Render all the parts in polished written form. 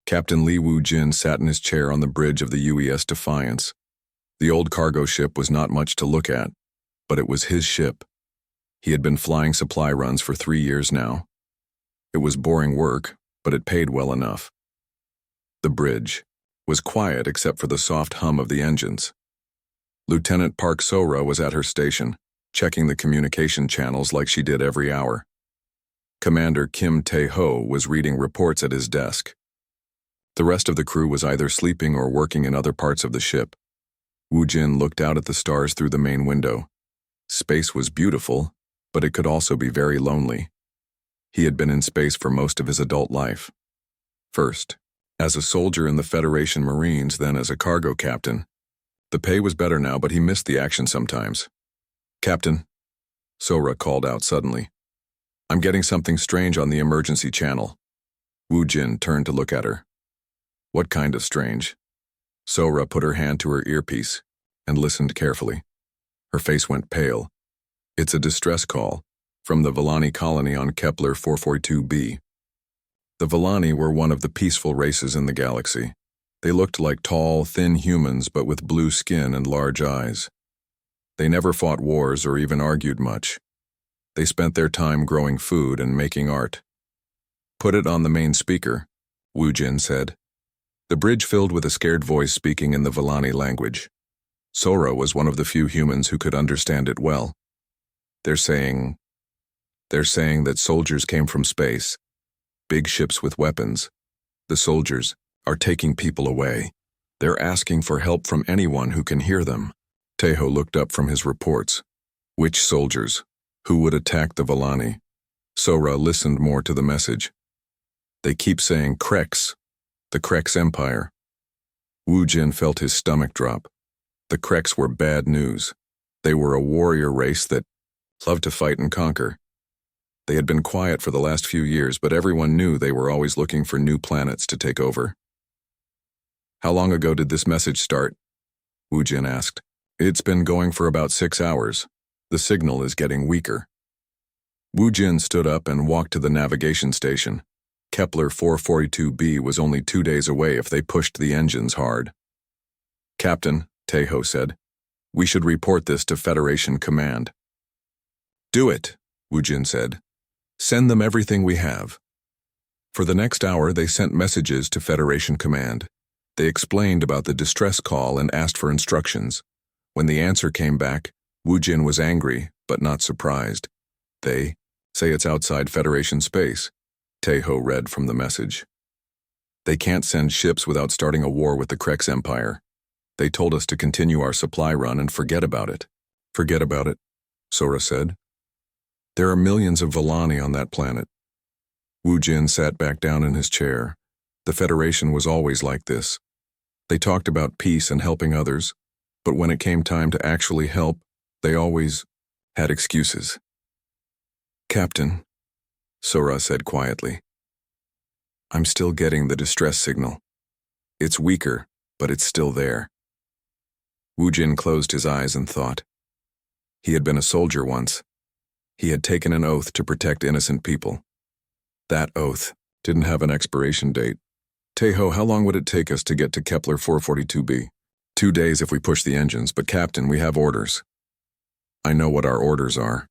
Captain Li Wu-jin sat in his chair on the bridge of the UES Defiance. The old cargo ship was not much to look at, but it was his ship. He had been flying supply runs for 3 years now. It was boring work, but it paid well enough. The bridge was quiet except for the soft hum of the engines. Lieutenant Park So-ra was at her station, checking the communication channels like she did every hour. Commander Kim Tae-ho was reading reports at his desk. The rest of the crew was either sleeping or working in other parts of the ship. Wu-jin looked out at the stars through the main window. Space was beautiful, but it could also be very lonely. He had been in space for most of his adult life. First, as a soldier in the Federation Marines, then as a cargo captain. The pay was better now, but he missed the action sometimes. "Captain," So-ra called out suddenly. "I'm getting something strange on the emergency channel." Wu-jin turned to look at her. "What kind of strange?" So-ra put her hand to her earpiece and listened carefully. Her face went pale. "It's a distress call from the Villani colony on Kepler 442b. The Villani were one of the peaceful races in the galaxy. They looked like tall, thin humans but with blue skin and large eyes. They never fought wars or even argued much. They spent their time growing food and making art. "Put it on the main speaker," Wu-jin said. The bridge filled with a scared voice speaking in the Villani language. So-ra was one of the few humans who could understand it well. They're saying that soldiers came from space, big ships with weapons. The soldiers are taking people away. They're asking for help from anyone who can hear them." Tae-ho looked up from his reports. "Which soldiers? Who would attack the Villani?" So-ra listened more to the message. "They keep saying Krex, the Krex Empire." Wu-jin felt his stomach drop. The Krex were bad news. They were a warrior race that loved to fight and conquer. They had been quiet for the last few years, but everyone knew they were always looking for new planets to take over. "How long ago did this message start?" Wu-jin asked. "It's been going for about 6 hours. The signal is getting weaker." Wu-jin stood up and walked to the navigation station. Kepler 442b was only 2 days away if they pushed the engines hard. "Captain," Tae-ho said, "we should report this to Federation Command." "Do it," Wu-jin said. "Send them everything we have." For the next hour, they sent messages to Federation Command. They explained about the distress call and asked for instructions. When the answer came back, Wu-jin was angry, but not surprised. "They say it's outside Federation space," Tae-ho read from the message. "They can't send ships without starting a war with the Krex Empire. They told us to continue our supply run and forget about it." "Forget about it," So-ra said. "There are millions of Villani on that planet." Wu-jin sat back down in his chair. The Federation was always like this. They talked about peace and helping others, but when it came time to actually help, they always had excuses. "Captain," So-ra said quietly, "I'm still getting the distress signal. It's weaker, but it's still there." Wu-jin closed his eyes and thought. He had been a soldier once. He had taken an oath to protect innocent people. That oath didn't have an expiration date. "Tae-ho, how long would it take us to get to Kepler 442b? 2 days if we push the engines, but Captain, we have orders." "I know what our orders are."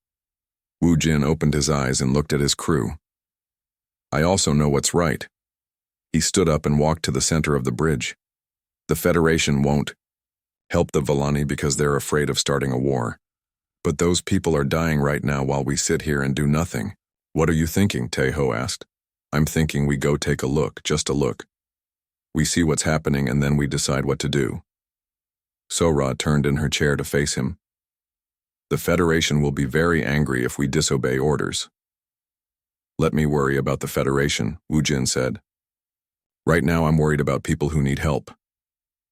Wu-jin opened his eyes and looked at his crew. "I also know what's right." He stood up and walked to the center of the bridge. "The Federation won't help the Villani because they're afraid of starting a war. But those people are dying right now while we sit here and do nothing." "What are you thinking?" Tae-ho asked. "I'm thinking we go take a look, just a look. We see what's happening and then we decide what to do." So-ra turned in her chair to face him. "The Federation will be very angry if we disobey orders." "Let me worry about the Federation," Wu-jin said. "Right now I'm worried about people who need help."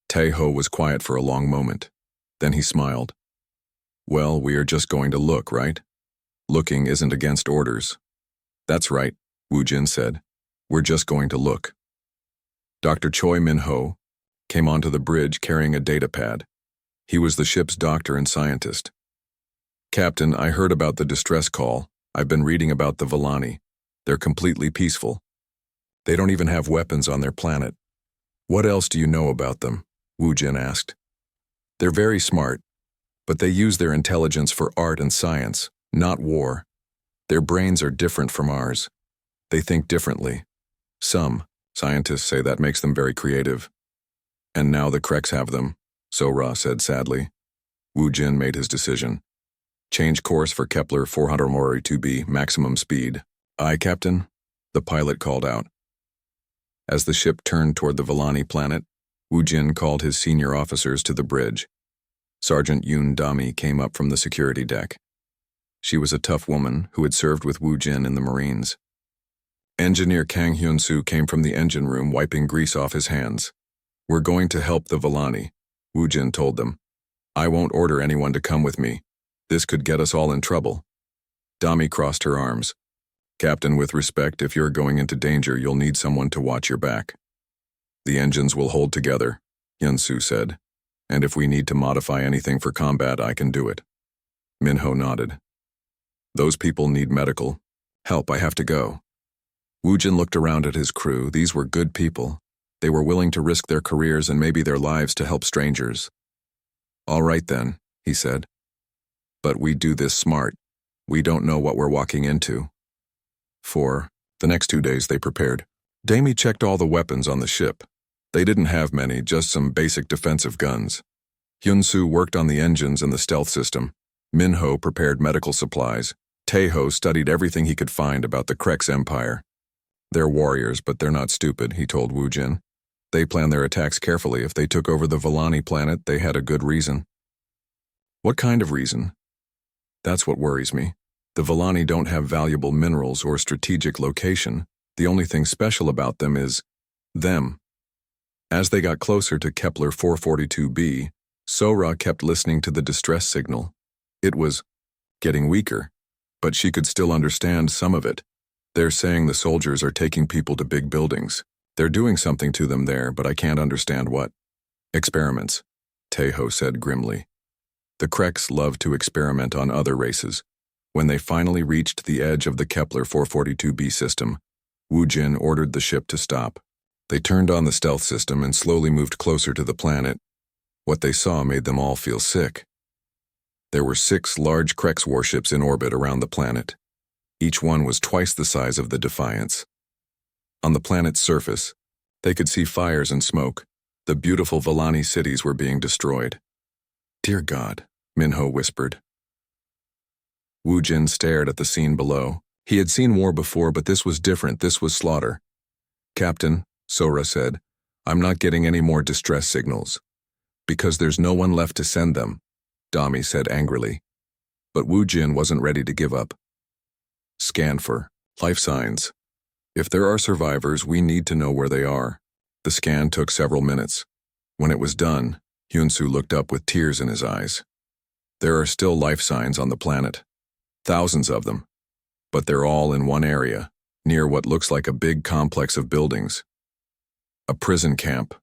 Tae-ho was quiet for a long moment. Then he smiled. "Well, we are just going to look, right? Looking isn't against orders." "That's right," Wu-jin said. "We're just going to look." Dr. Choi Min-ho came onto the bridge carrying a data pad. He was the ship's doctor and scientist. "Captain, I heard about the distress call. I've been reading about the Villani. They're completely peaceful." They don't even have weapons on their planet. What else do you know about them? Wu Jin asked. They're very smart, but they use their intelligence for art and science, not war. Their brains are different from ours. They think differently. Some scientists say that makes them very creative. And now the Kreks have them, Sora said sadly. Wu Jin made his decision. Change course for Kepler 442b, maximum speed. Aye, Captain, the pilot called out. As the ship turned toward the Villani planet, Wu Jin called his senior officers to the bridge. Sergeant Yoon Dami came up from the security deck. She was a tough woman who had served with Wu Jin in the Marines. Engineer Kang Hyun-soo came from the engine room wiping grease off his hands. We're going to help the Villani, Wu Jin told them. I won't order anyone to come with me. This could get us all in trouble. Dami crossed her arms. Captain, with respect, if you're going into danger, you'll need someone to watch your back. The engines will hold together, Hyun-soo said. And if we need to modify anything for combat, I can do it. Minho nodded. Those people need medical help. I have to go. Wu Jin looked around at his crew. These were good people. They were willing to risk their careers and maybe their lives to help strangers. All right then, he said. But we do this smart. We don't know what we're walking into. For the next 2 days they prepared. Dami checked all the weapons on the ship. They didn't have many, just some basic defensive guns. Hyun-soo worked on the engines and the stealth system. Minho prepared medical supplies. Taeho studied everything he could find about the Kreks Empire. They're warriors, but they're not stupid, he told Wu Jin. They plan their attacks carefully. If they took over the Villani planet, they had a good reason. What kind of reason? That's what worries me. The Villani don't have valuable minerals or strategic location. The only thing special about them is them. As they got closer to Kepler 442b, Sora kept listening to the distress signal. It was getting weaker, but she could still understand some of it. They're saying the soldiers are taking people to big buildings. They're doing something to them there, but I can't understand what. Experiments, Taeho said grimly. The Kreks love to experiment on other races. When they finally reached the edge of the Kepler 442b system, Wu Jin ordered the ship to stop. They turned on the stealth system and slowly moved closer to the planet. What they saw made them all feel sick. There were 6 large Kreks warships in orbit around the planet. Each one was twice the size of the Defiance. On the planet's surface, they could see fires and smoke. The beautiful Villani cities were being destroyed. Dear God, Minho whispered. Wu Jin stared at the scene below. He had seen war before, but this was different. This was slaughter. Captain, Sora said, I'm not getting any more distress signals. Because there's no one left to send them, Dami said angrily. But Wu Jin wasn't ready to give up. Scan for life signs. If there are survivors, we need to know where they are. The scan took several minutes. When it was done, Hyun-soo looked up with tears in his eyes. There are still life signs on the planet. Thousands of them. But they're all in one area, near what looks like a big complex of buildings. A prison camp,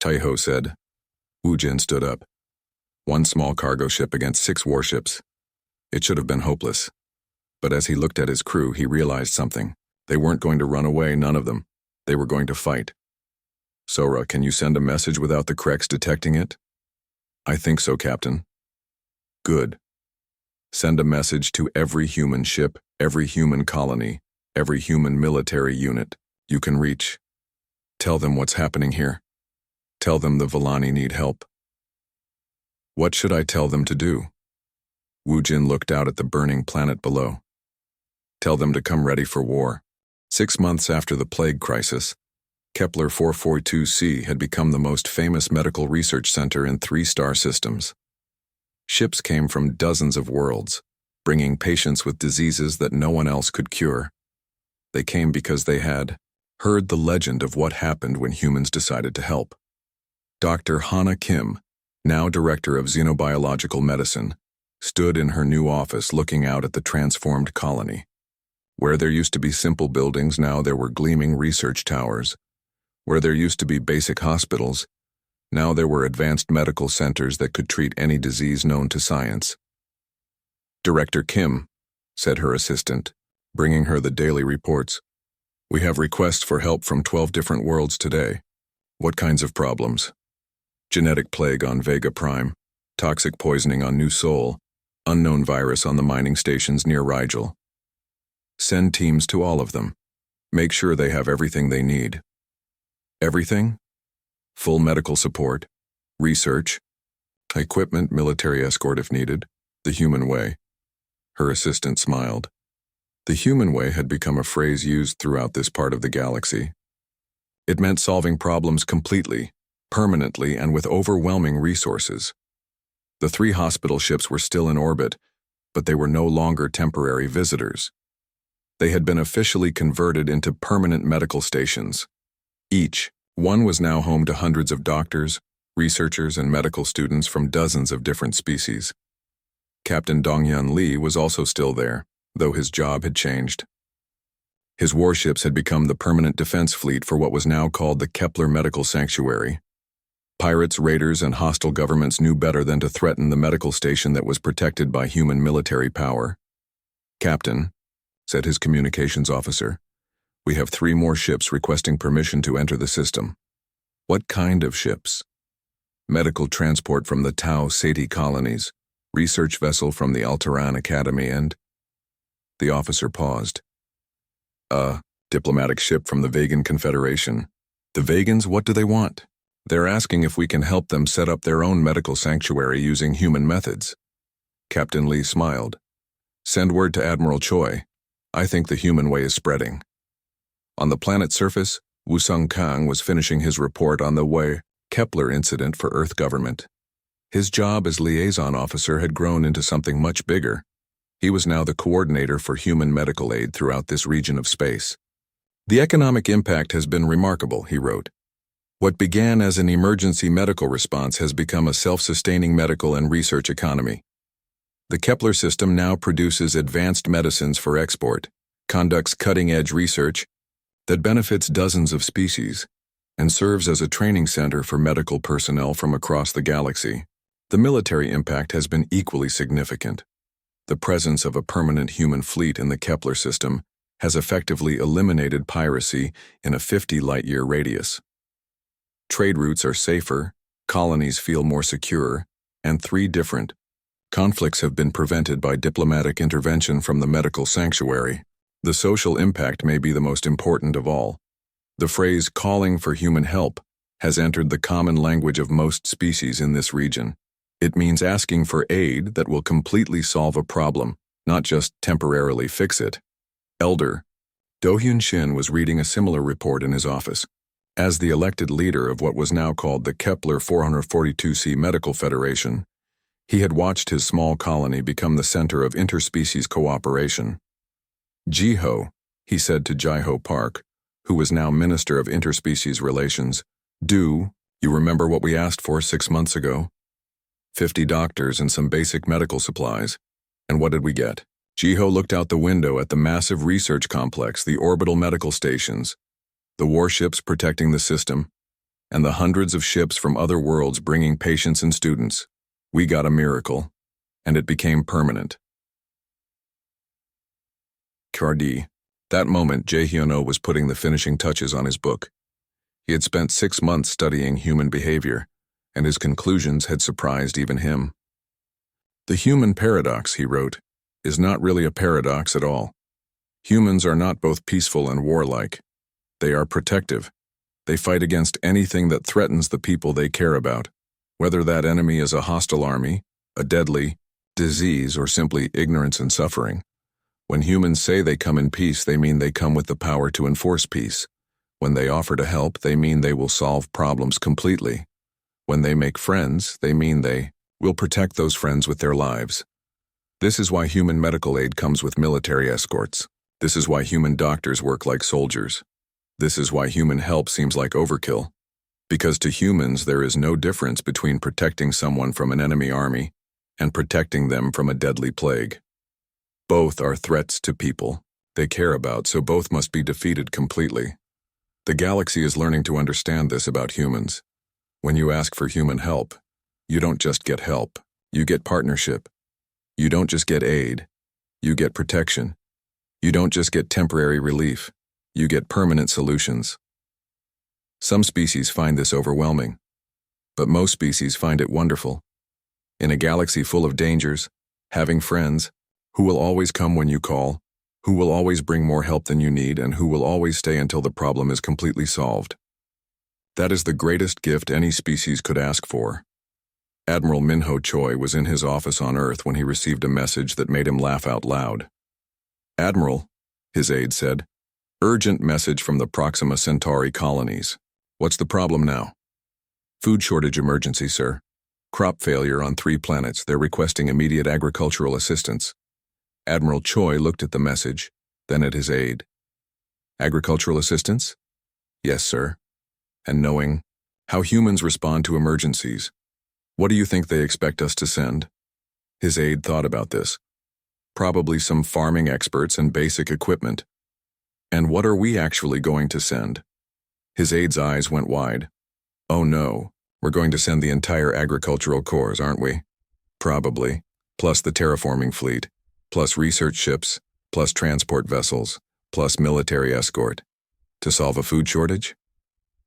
Taeho said. Wu Jin stood up. 1 small cargo ship against 6 warships. It should have been hopeless. But as he looked at his crew, he realized something. They weren't going to run away, none of them. They were going to fight. Sora, can you send a message without the Kreks detecting it? I think so, Captain. Good. Send a message to every human ship, every human colony, every human military unit you can reach. Tell them what's happening here. Tell them the Villani need help. What should I tell them to do? Wu Jin looked out at the burning planet below. Tell them to come ready for war. 6 months after the plague crisis, Kepler 442c had become the most famous medical research center in 3-star systems. Ships came from dozens of worlds, bringing patients with diseases that no one else could cure. They came because they had heard the legend of what happened when humans decided to help. Dr. Hana Kim, now director of xenobiological medicine, stood in her new office looking out at the transformed colony. Where there used to be simple buildings, now there were gleaming research towers. Where there used to be basic hospitals, now there were advanced medical centers that could treat any disease known to science. Director Kim, said her assistant, bringing her the daily reports. We have requests for help from 12 different worlds today. What kinds of problems? Genetic plague on Vega Prime, toxic poisoning on New Sol, unknown virus on the mining stations near Rigel. Send teams to all of them. Make sure they have everything they need. Everything? Full medical support, research, equipment, military escort if needed, the human way. Her assistant smiled. The human way had become a phrase used throughout this part of the galaxy. It meant solving problems completely, permanently, and with overwhelming resources. The 3 hospital ships were still in orbit, but they were no longer temporary visitors. They had been officially converted into permanent medical stations. Each one was now home to hundreds of doctors, researchers, and medical students from dozens of different species. Captain Dongyun Lee was also still there, though his job had changed. His warships had become the permanent defense fleet for what was now called the Kepler Medical Sanctuary. Pirates, raiders, and hostile governments knew better than to threaten the medical station that was protected by human military power. "Captain," said his communications officer, "we have 3 more ships requesting permission to enter the system." "What kind of ships?" "Medical transport from the Tau Ceti colonies, research vessel from the Altaran Academy, and—" The officer paused. Diplomatic ship from the Vegan Confederation." "The Vegans, what do they want?" "They're asking if we can help them set up their own medical sanctuary using human methods." Captain Lee smiled. "Send word to Admiral Choi. I think the human way is spreading." On the planet's surface, Wusung Kang was finishing his report on the Wei Kepler incident for Earth government. His job as liaison officer had grown into something much bigger. He was now the coordinator for human medical aid throughout this region of space. "The economic impact has been remarkable," he wrote. "What began as an emergency medical response has become a self-sustaining medical and research economy. The Kepler system now produces advanced medicines for export, conducts cutting-edge research that benefits dozens of species, and serves as a training center for medical personnel from across the galaxy. The military impact has been equally significant. The presence of a permanent human fleet in the Kepler system has effectively eliminated piracy in a 50-light-year radius. Trade routes are safer, colonies feel more secure, and 3 different conflicts have been prevented by diplomatic intervention from the medical sanctuary. The social impact may be the most important of all. The phrase calling for human help has entered the common language of most species in this region. It means asking for aid that will completely solve a problem, not just temporarily fix it. Elder Do-Hyun Shin was reading a similar report in his office. As the elected leader of what was now called the Kepler 442c Medical Federation, he had watched his small colony become the center of interspecies cooperation. "Jiho," he said to Jiho Park, who was now Minister of Interspecies Relations, "you remember what we asked for 6 months ago? 50 doctors and some basic medical supplies. And what did we get?" Jiho looked out the window at the massive research complex, the orbital medical stations, the warships protecting the system, and the hundreds of ships from other worlds bringing patients and students. "We got a miracle, and it became permanent." Kardi. That moment, Jae-Hyun-Oh was putting the finishing touches on his book. He had spent 6 months studying human behavior, and his conclusions had surprised even him. "The human paradox," he wrote, "is not really a paradox at all. Humans are not both peaceful and warlike. They are protective. They fight against anything that threatens the people they care about, whether that enemy is a hostile army, a deadly disease, or simply ignorance and suffering. When humans say they come in peace, they mean they come with the power to enforce peace. When they offer to help, they mean they will solve problems completely. When they make friends, they mean they will protect those friends with their lives. This is why human medical aid comes with military escorts. This is why human doctors work like soldiers. This is why human help seems like overkill. Because to humans there is no difference between protecting someone from an enemy army and protecting them from a deadly plague. Both are threats to people they care about, so both must be defeated completely. The galaxy is learning to understand this about humans. When you ask for human help, you don't just get help, you get partnership. You don't just get aid, you get protection. You don't just get temporary relief, You get permanent solutions. Some species find this overwhelming, but most species find it wonderful. In a galaxy full of dangers, having friends, who will always come when you call, who will always bring more help than you need, and who will always stay until the problem is completely solved. That is the greatest gift any species could ask for. Admiral Minho Choi was in his office on Earth when he received a message that made him laugh out loud. "Admiral," his aide said, "urgent message from the Proxima Centauri colonies. What's the problem now?" "Food shortage emergency, sir. Crop failure on 3 planets. They're requesting immediate agricultural assistance." Admiral Choi looked at the message, then at his aide. "Agricultural assistance?" "Yes, sir." "And knowing how humans respond to emergencies, what do you think they expect us to send?" His aide thought about this. "Probably some farming experts and basic equipment." "And what are we actually going to send?" His aide's eyes went wide. "Oh no, we're going to send the entire agricultural corps, aren't we?" "Probably, plus the terraforming fleet, plus research ships, plus transport vessels, plus military escort. To solve a food shortage?"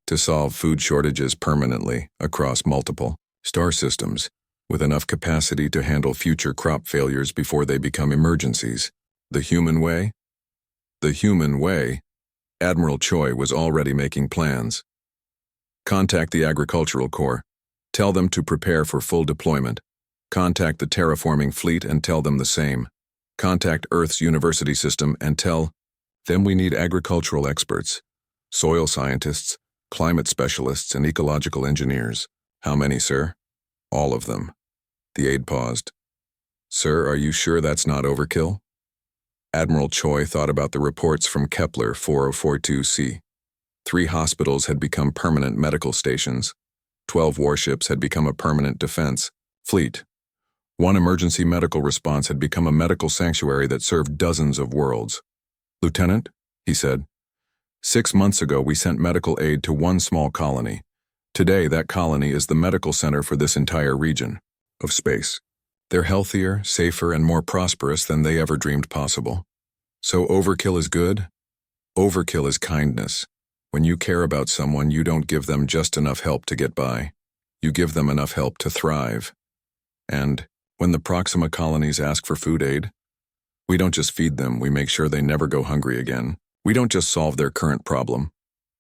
"To solve food shortages permanently across multiple star systems, with enough capacity to handle future crop failures before they become emergencies. The human way?" The human way? Admiral Choi was already making plans. "Contact the Agricultural Corps. Tell them to prepare for full deployment. Contact the terraforming fleet and tell them the same. Contact Earth's university system and tell them we need agricultural experts, soil scientists, climate specialists, and ecological engineers." "How many, sir?" "All of them." The aide paused. "Sir, are you sure that's not overkill?" Admiral Choi thought about the reports from Kepler 4042c. 3 hospitals had become permanent medical stations. 12 warships had become a permanent defense fleet. 1 emergency medical response had become a medical sanctuary that served dozens of worlds. "Lieutenant," he said, "6 months ago we sent medical aid to 1 small colony. Today that colony is the medical center for this entire region of space. They're healthier, safer, and more prosperous than they ever dreamed possible. So overkill is good? Overkill is kindness. When you care about someone, you don't give them just enough help to get by. You give them enough help to thrive. And when the Proxima colonies ask for food aid, we don't just feed them, we make sure they never go hungry again. We don't just solve their current problem.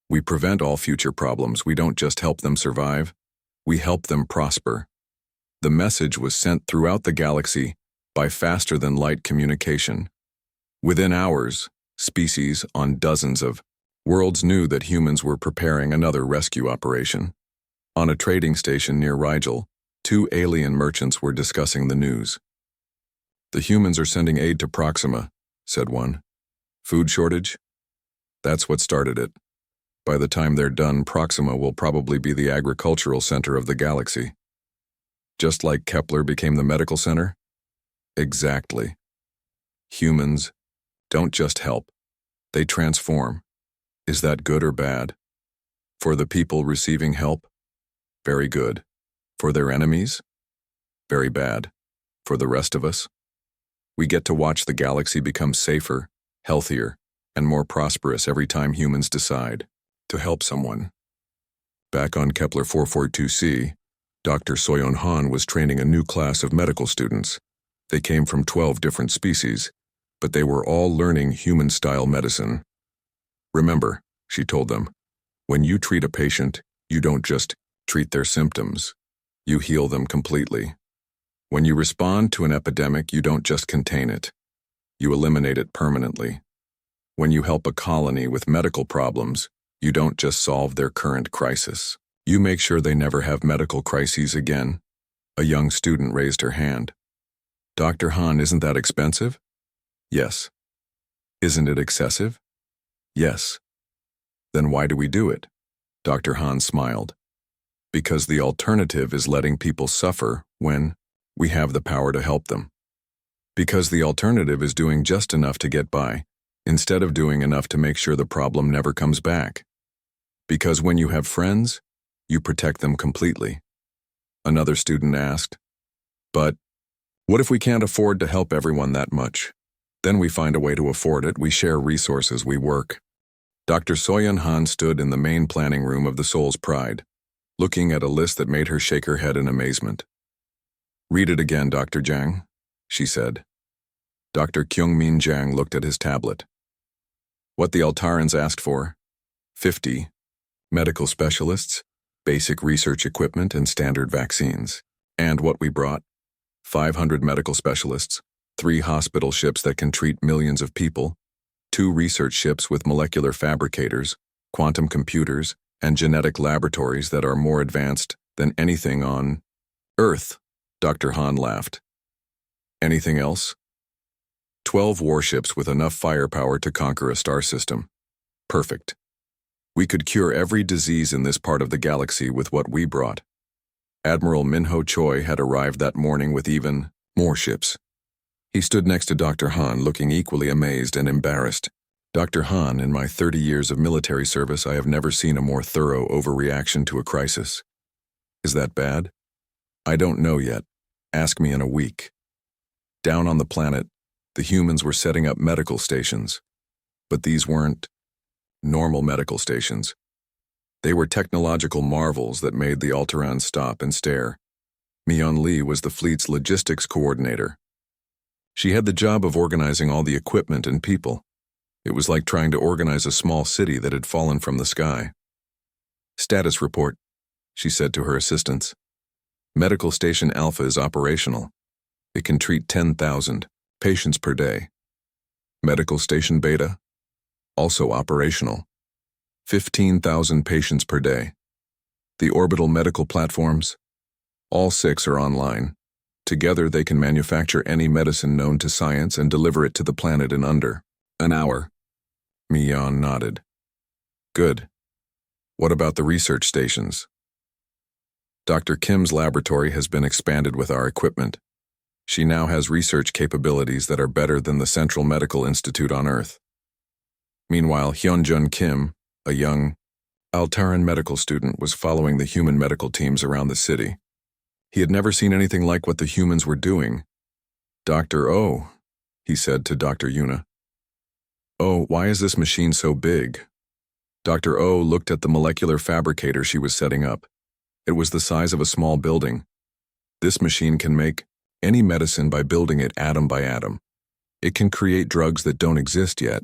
We prevent all future problems. We don't just help them survive, we help them prosper." The message was sent throughout the galaxy by faster-than-light communication. Within hours, species on dozens of worlds knew that humans were preparing another rescue operation. On a trading station near Rigel, 2 alien merchants were discussing the news. "The humans are sending aid to Proxima," said one. "Food shortage? That's what started it. By the time they're done, Proxima will probably be the agricultural center of the galaxy." "Just like Kepler became the medical center?" "Exactly. Humans don't just help, they transform. Is that good or bad? For the people receiving help? Very good. For their enemies? Very bad. For the rest of us? We get to watch the galaxy become safer, healthier, and more prosperous every time humans decide to help someone." Back on Kepler 442c, Dr. Soyeon Han was training a new class of medical students. They came from 12 different species, but they were all learning human-style medicine. "Remember," she told them, "when you treat a patient, you don't just treat their symptoms. You heal them completely. When you respond to an epidemic, you don't just contain it. You eliminate it permanently. When you help a colony with medical problems, you don't just solve their current crisis. You make sure they never have medical crises again." A young student raised her hand. "Dr. Han, isn't that expensive?" "Yes." "Isn't it excessive?" "Yes." "Then why do we do it?" Dr. Han smiled. "Because the alternative is letting people suffer when we have the power to help them. Because the alternative is doing just enough to get by, instead of doing enough to make sure the problem never comes back. Because when you have friends, you protect them completely." Another student asked, "But what if we can't afford to help everyone that much? Then we find a way to afford it, we share resources, we work." Dr. Soyeon Han stood in the main planning room of the Soul's Pride, looking at a list that made her shake her head in amazement. "Read it again, Dr. Jang," she said. Dr. Kyungmin Jang looked at his tablet. What the Altarans asked for: 50 medical specialists, basic research equipment, and standard vaccines. And what we brought: 500 medical specialists, 3 hospital ships that can treat millions of people, 2 research ships with molecular fabricators, quantum computers, and genetic laboratories that are more advanced than anything on Earth. Dr. Han laughed. Anything else? 12 warships with enough firepower to conquer a star system. Perfect. We could cure every disease in this part of the galaxy with what we brought. Admiral Minho Choi had arrived that morning with even more ships. He stood next to Dr. Han, looking equally amazed and embarrassed. Dr. Han, in my 30 years of military service, I have never seen a more thorough overreaction to a crisis. Is that bad? I don't know yet. Ask me in a week. Down on the planet, the humans were setting up medical stations. But these weren't normal medical stations. They were technological marvels that made the Altarans stop and stare. Myeon Lee was the fleet's logistics coordinator. She had the job of organizing all the equipment and people. It was like trying to organize a small city that had fallen from the sky. "Status report," she said to her assistants. "Medical Station Alpha is operational. It can treat 10,000 patients per day. Medical Station Beta, also operational. 15,000 patients per day. The orbital medical platforms, all 6 are online. Together they can manufacture any medicine known to science and deliver it to the planet in under an hour." Myeon nodded. "Good. What about the research stations?" "Dr. Kim's laboratory has been expanded with our equipment. She now has research capabilities that are better than the Central Medical Institute on Earth." Meanwhile, Hyunjun Kim, a young Altaran medical student, was following the human medical teams around the city. He had never seen anything like what the humans were doing. "Dr. Oh," he said to Dr. Yuna. "Oh, why is this machine so big?" Dr. Oh looked at the molecular fabricator she was setting up. It was the size of a small building. "This machine can make any medicine by building it atom by atom. It can create drugs that don't exist yet,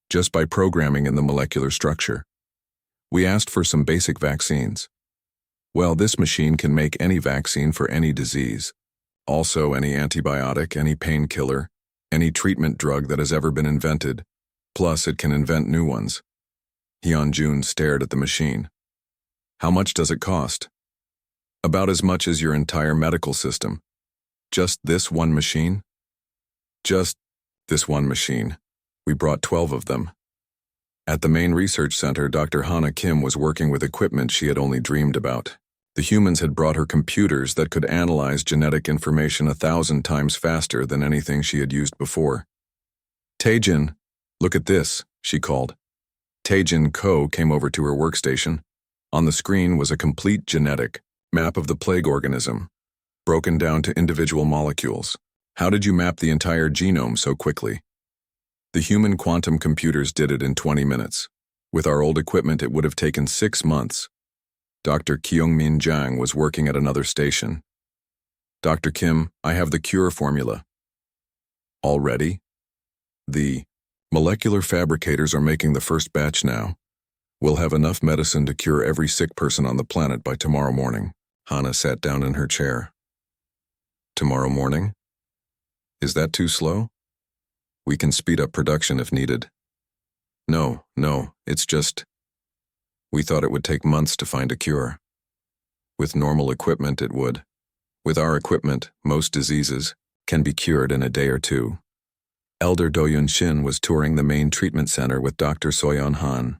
just by programming in the molecular structure. We asked for some basic vaccines. Well, this machine can make any vaccine for any disease. Also any antibiotic, any painkiller, any treatment drug that has ever been invented. Plus, it can invent new ones." Hyunjun stared at the machine. "How much does it cost?" "About as much as your entire medical system." "Just this one machine?" "Just this one machine. We brought 12 of them." At the main research center, Dr. Hana Kim was working with equipment she had only dreamed about. The humans had brought her computers that could analyze genetic information 1,000 times faster than anything she had used before. "Taejin, look at this," she called. Taejin Ko came over to her workstation. On the screen was a complete genetic map of the plague organism, broken down to individual molecules. "How did you map the entire genome so quickly?" "The human quantum computers did it in 20 minutes. With our old equipment, it would have taken 6 months. Dr. Kyungmin Jang was working at another station. "Dr. Kim, I have the cure formula." "Already?" "The molecular fabricators are making the first batch now. We'll have enough medicine to cure every sick person on the planet by tomorrow morning." Hana sat down in her chair. "Tomorrow morning? Is that too slow? We can speed up production if needed." No, it's just, we thought it would take months to find a cure. With normal equipment, it would. With our equipment, most diseases can be cured in a day or 2. Elder Do-Yun Shin was touring the main treatment center with Dr. Soyeon Han.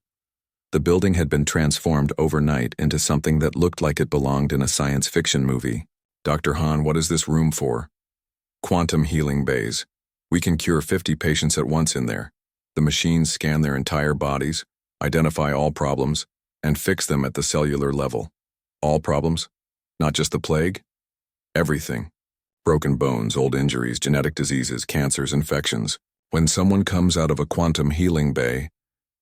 The building had been transformed overnight into something that looked like it belonged in a science fiction movie. "Dr. Han, what is this room for?" "Quantum healing bays. We can cure 50 patients at once in there. The machines scan their entire bodies, identify all problems, and fix them at the cellular level." "All problems? Not just the plague?" "Everything. Broken bones, old injuries, genetic diseases, cancers, infections. When someone comes out of a quantum healing bay,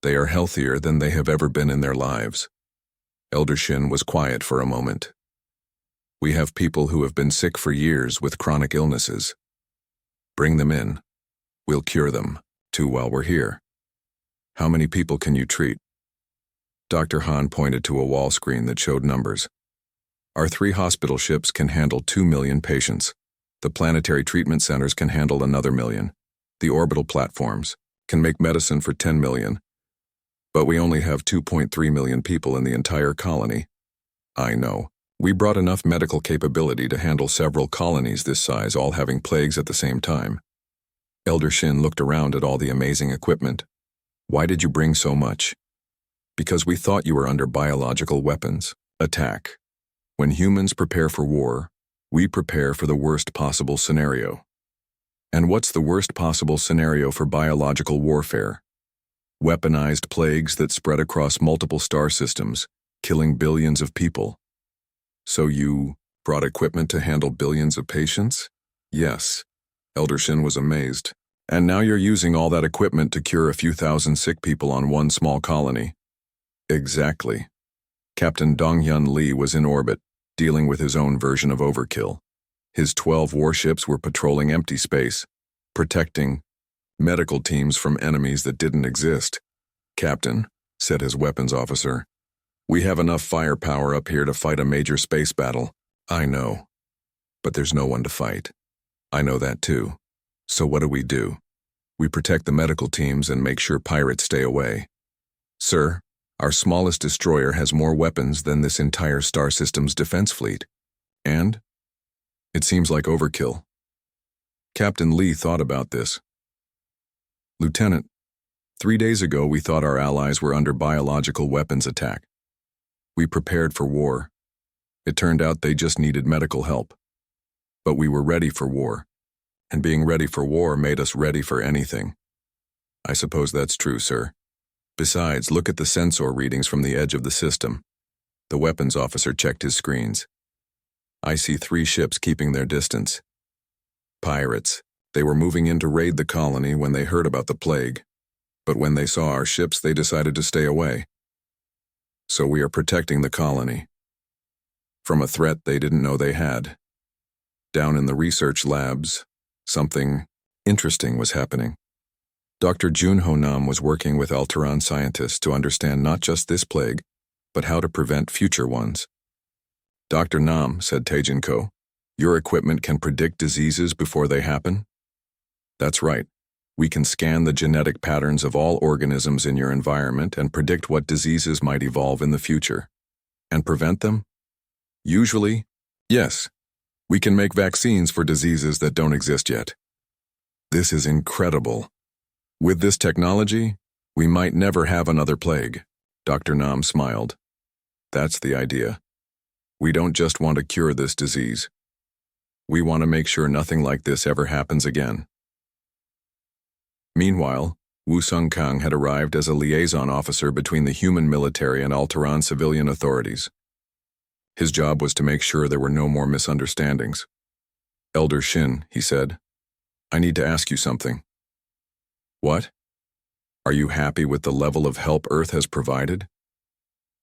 They are healthier than they have ever been in their lives. Elder Shin was quiet for a moment. We have people who have been sick for years with chronic illnesses. Bring them in. We'll cure them, too, while we're here. How many people can you treat? Dr. Han pointed to a wall screen that showed numbers. Our 3 hospital ships can handle 2 million patients. The planetary treatment centers can handle another million. The orbital platforms can make medicine for 10 million. But we only have 2.3 million people in the entire colony. I know. We brought enough medical capability to handle several colonies this size, all having plagues at the same time. Elder Shin looked around at all the amazing equipment. Why did you bring so much? Because we thought you were under biological weapons attack. When humans prepare for war, we prepare for the worst possible scenario. And what's the worst possible scenario for biological warfare? Weaponized plagues that spread across multiple star systems, killing billions of people. So you brought equipment to handle billions of patients? Yes. Elder Shin was amazed. And now you're using all that equipment to cure a few thousand sick people on one small colony. Exactly. Captain Donghyun Lee was in orbit, dealing with his own version of overkill. His 12 warships were patrolling empty space, protecting medical teams from enemies that didn't exist. Captain, said his weapons officer, we have enough firepower up here to fight a major space battle. I know. But there's no one to fight. I know that too. So what do? We protect the medical teams and make sure pirates stay away. Sir, our smallest destroyer has more weapons than this entire star system's defense fleet. And? It seems like overkill. Captain Lee thought about this. Lieutenant, 3 days ago we thought our allies were under biological weapons attack. We prepared for war. It turned out they just needed medical help. But we were ready for war. And being ready for war made us ready for anything. I suppose that's true, sir. Besides, look at the sensor readings from the edge of the system. The weapons officer checked his screens. I see 3 ships keeping their distance. Pirates. They were moving in to raid the colony when they heard about the plague. But when they saw our ships, they decided to stay away. So we are protecting the colony from a threat they didn't know they had. Down in the research labs, something interesting was happening. Dr. Junho Nam was working with Alteran scientists to understand not just this plague, but how to prevent future ones. Dr. Nam, said Taejinko, your equipment can predict diseases before they happen? That's right. We can scan the genetic patterns of all organisms in your environment and predict what diseases might evolve in the future. And prevent them? Usually, yes. We can make vaccines for diseases that don't exist yet. This is incredible. With this technology, we might never have another plague. Dr. Nam smiled. That's the idea. We don't just want to cure this disease. We want to make sure nothing like this ever happens again. Meanwhile, Wu Sung-kang had arrived as a liaison officer between the human military and Alteran civilian authorities. His job was to make sure there were no more misunderstandings. Elder Shin, he said, I need to ask you something. What? Are you happy with the level of help Earth has provided?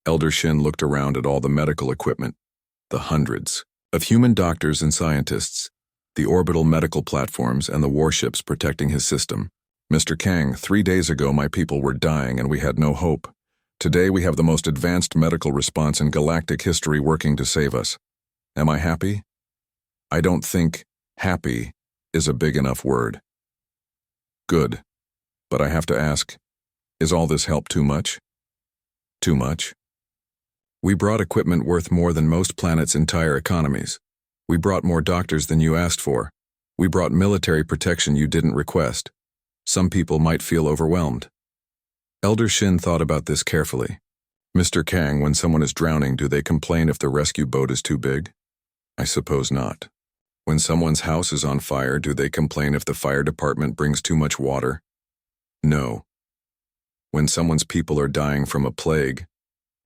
Elder Shin looked around at all the medical equipment, the hundreds of human doctors and scientists, the orbital medical platforms and the warships protecting his system. Mr. Kang, 3 days ago my people were dying and we had no hope. Today we have the most advanced medical response in galactic history working to save us. Am I happy? I don't think happy is a big enough word. Good. But I have to ask, is all this help too much? Too much? We brought equipment worth more than most planets' entire economies. We brought more doctors than you asked for. We brought military protection you didn't request. Some people might feel overwhelmed. Elder Shin thought about this carefully. Mr. Kang, when someone is drowning, do they complain if the rescue boat is too big? I suppose not. When someone's house is on fire, do they complain if the fire department brings too much water? No. When someone's people are dying from a plague,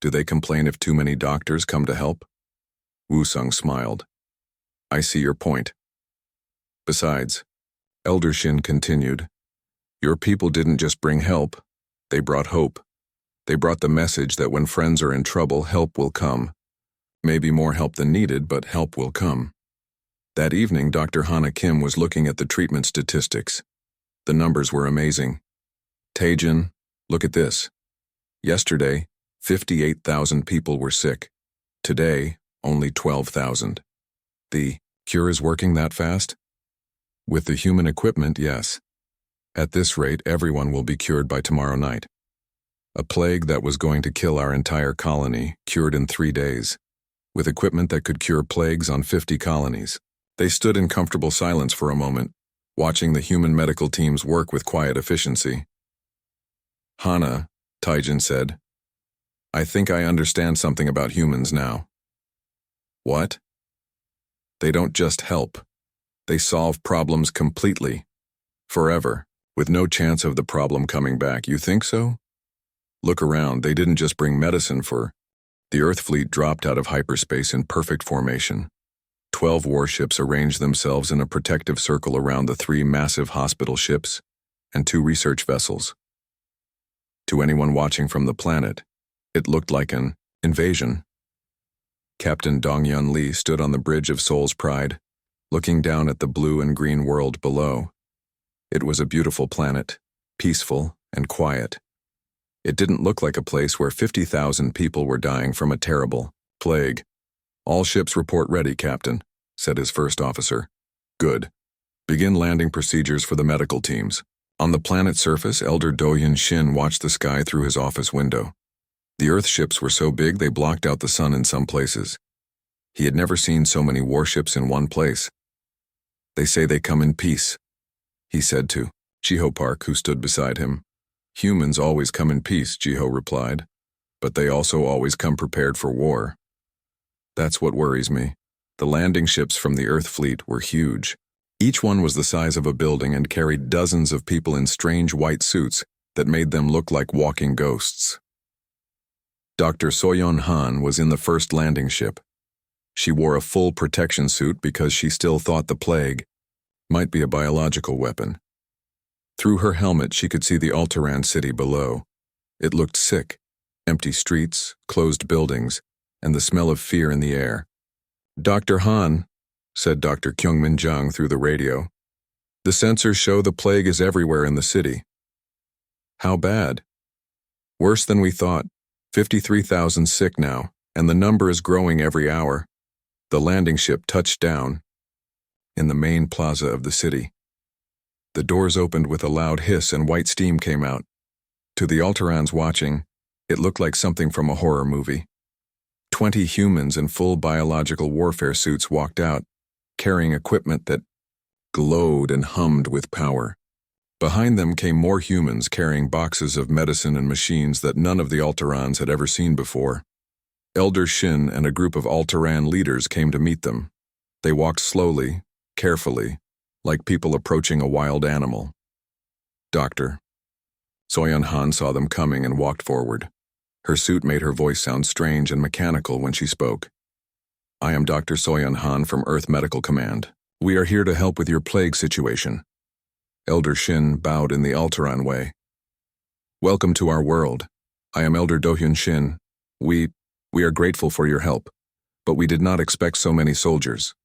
do they complain if too many doctors come to help? Woo-sung smiled. I see your point. Besides, Elder Shin continued, your people didn't just bring help, they brought hope. They brought the message that when friends are in trouble, help will come. Maybe more help than needed, but help will come. That evening, Dr. Hana Kim was looking at the treatment statistics. The numbers were amazing. Taejin, look at this. Yesterday, 58,000 people were sick. Today, only 12,000. The cure is working that fast? With the human equipment, yes. At this rate, everyone will be cured by tomorrow night. A plague that was going to kill our entire colony, cured in 3 days, with equipment that could cure plagues on 50 colonies. They stood in comfortable silence for a moment, watching the human medical teams work with quiet efficiency. Hana, Taijin said, I think I understand something about humans now. What? They don't just help. They solve problems completely. Forever, with no chance of the problem coming back. You think so? Look around, they didn't just bring medicine for... The Earth fleet dropped out of hyperspace in perfect formation. 12 warships arranged themselves in a protective circle around the 3 massive hospital ships and 2 research vessels. To anyone watching from the planet, it looked like an invasion. Captain Dong-Yun Lee stood on the bridge of Seoul's Pride, looking down at the blue and green world below. It was a beautiful planet, peaceful and quiet. It didn't look like a place where 50,000 people were dying from a terrible plague. All ships report ready, Captain, said his first officer. Good. Begin landing procedures for the medical teams. On the planet's surface, Elder Do-Hyun Shin watched the sky through his office window. The Earth ships were so big they blocked out the sun in some places. He had never seen so many warships in one place. They say they come in peace, he said to Jiho Park, who stood beside him. Humans always come in peace, Jiho replied, but they also always come prepared for war. That's what worries me. The landing ships from the Earth fleet were huge. Each one was the size of a building and carried dozens of people in strange white suits that made them look like walking ghosts. Dr. Soyeon Han was in the first landing ship. She wore a full protection suit because she still thought the plague might be a biological weapon. Through her helmet, she could see the Altaran city below. It looked sick, empty streets, closed buildings, and the smell of fear in the air. Dr. Han, said Dr. Kyungmin Jung through the radio, the sensors show the plague is everywhere in the city. How bad? Worse than we thought. 53,000 sick now, and the number is growing every hour. The landing ship touched down in the main plaza of the city. The doors opened with a loud hiss and white steam came out. To the Altarans watching, it looked like something from a horror movie. 20 humans in full biological warfare suits walked out, carrying equipment that glowed and hummed with power. Behind them came more humans carrying boxes of medicine and machines that none of the Altarans had ever seen before. Elder Shin and a group of Altaran leaders came to meet them. They walked slowly, carefully, like people approaching a wild animal. Doctor. Soyeon Han saw them coming and walked forward. Her suit made her voice sound strange and mechanical when she spoke. I am Dr. Soyeon Han from Earth Medical Command. We are here to help with your plague situation. Elder Shin bowed in the Altaran way. Welcome to our world. I am Elder Do-Hyun Shin. We are grateful for your help, but we did not expect so many soldiers.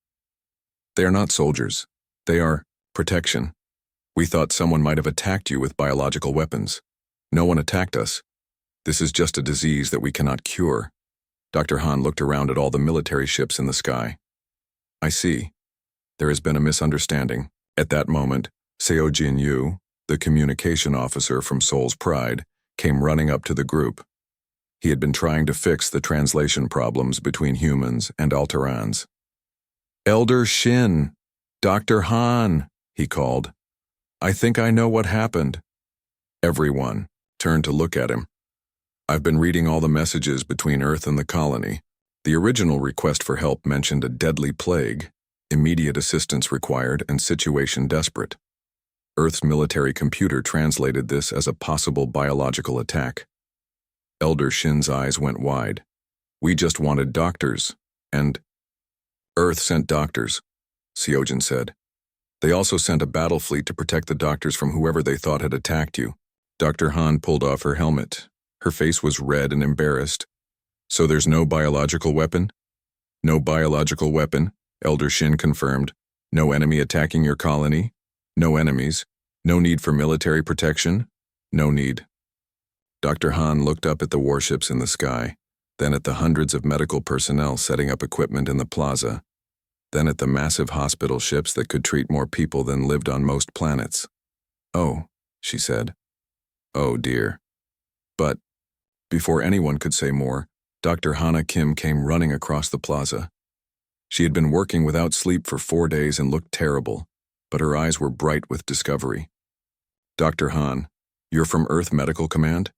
They are not soldiers. They are protection. We thought someone might have attacked you with biological weapons. No one attacked us. This is just a disease that we cannot cure. Dr. Han looked around at all the military ships in the sky. I see. There has been a misunderstanding. At that moment, Seo Jin-yu, the communication officer from Seoul's Pride, came running up to the group. He had been trying to fix the translation problems between humans and Altarans. Elder Shin, Dr. Han, he called. I think I know what happened. Everyone turned to look at him. I've been reading all the messages between Earth and the colony. The original request for help mentioned a deadly plague, immediate assistance required, and situation desperate. Earth's military computer translated this as a possible biological attack. Elder Shin's eyes went wide. We just wanted doctors, and Earth sent doctors, Seojin said. They also sent a battle fleet to protect the doctors from whoever they thought had attacked you. Dr. Han pulled off her helmet. Her face was red and embarrassed. So there's no biological weapon? No biological weapon, Elder Shin confirmed. No enemy attacking your colony? No enemies? No need for military protection? No need. Dr. Han looked up at the warships in the sky, then at the hundreds of medical personnel setting up equipment in the plaza, then at the massive hospital ships that could treat more people than lived on most planets. Oh, she said. Oh dear. But, before anyone could say more, Dr. Hana Kim came running across the plaza. She had been working without sleep for 4 days and looked terrible, but her eyes were bright with discovery. Dr. Han, you're from Earth Medical Command?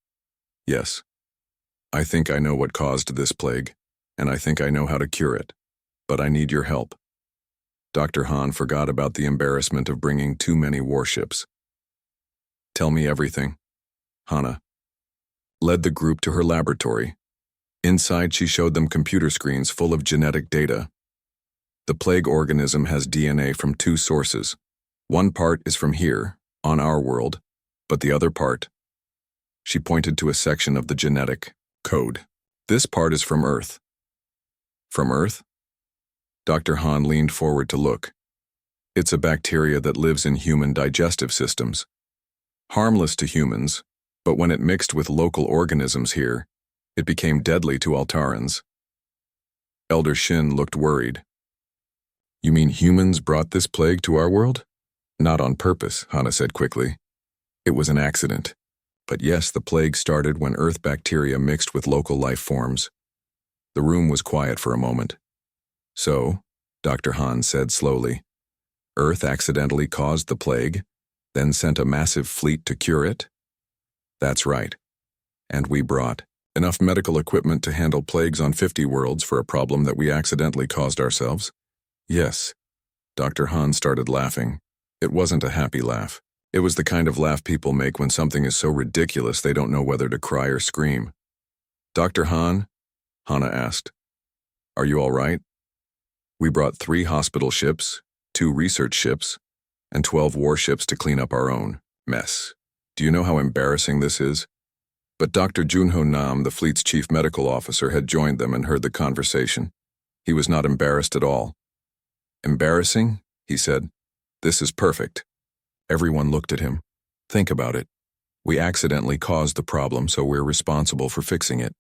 Yes. I think I know what caused this plague, and I think I know how to cure it, but I need your help. Dr. Han forgot about the embarrassment of bringing too many warships. Tell me everything. Hana led the group to her laboratory. Inside, she showed them computer screens full of genetic data. The plague organism has DNA from 2 sources. One part is from here, on our world, but the other part. She pointed to a section of the genetic code. This part is from Earth. From Earth? Dr. Han leaned forward to look. It's a bacteria that lives in human digestive systems. Harmless to humans, but when it mixed with local organisms here, it became deadly to Altarans. Elder Shin looked worried. You mean humans brought this plague to our world? Not on purpose, Hana said quickly. It was an accident. But yes, the plague started when Earth bacteria mixed with local life forms. The room was quiet for a moment. So, Dr. Han said slowly, Earth accidentally caused the plague, then sent a massive fleet to cure it? That's right. And we brought enough medical equipment to handle plagues on 50 worlds for a problem that we accidentally caused ourselves? Yes. Dr. Han started laughing. It wasn't a happy laugh. It was the kind of laugh people make when something is so ridiculous they don't know whether to cry or scream. Dr. Han? Hana asked. Are you all right? We brought 3 hospital ships, 2 research ships, and 12 warships to clean up our own mess. Do you know how embarrassing this is? But Dr. Junho Nam, the fleet's chief medical officer, had joined them and heard the conversation. He was not embarrassed at all. Embarrassing? He said. This is perfect. Everyone looked at him. Think about it. We accidentally caused the problem, so we're responsible for fixing it.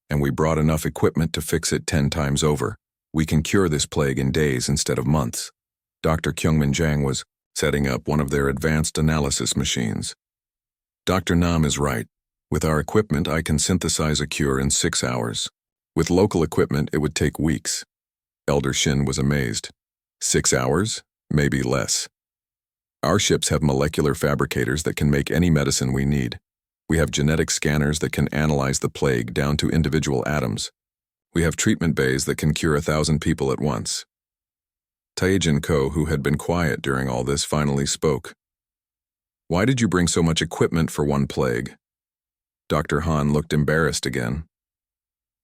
And we brought enough equipment to fix it 10 times over. We can cure this plague in days instead of months. Dr. Kyungmin Jang was setting up one of their advanced analysis machines. Dr. Nam is right. With our equipment, I can synthesize a cure in 6 hours. With local equipment, it would take weeks. Elder Shin was amazed. 6 hours? Maybe less. Our ships have molecular fabricators that can make any medicine we need. We have genetic scanners that can analyze the plague down to individual atoms. We have treatment bays that can cure 1,000 people at once. Taejin Ko, who had been quiet during all this, finally spoke. Why did you bring so much equipment for one plague? Dr. Han looked embarrassed again.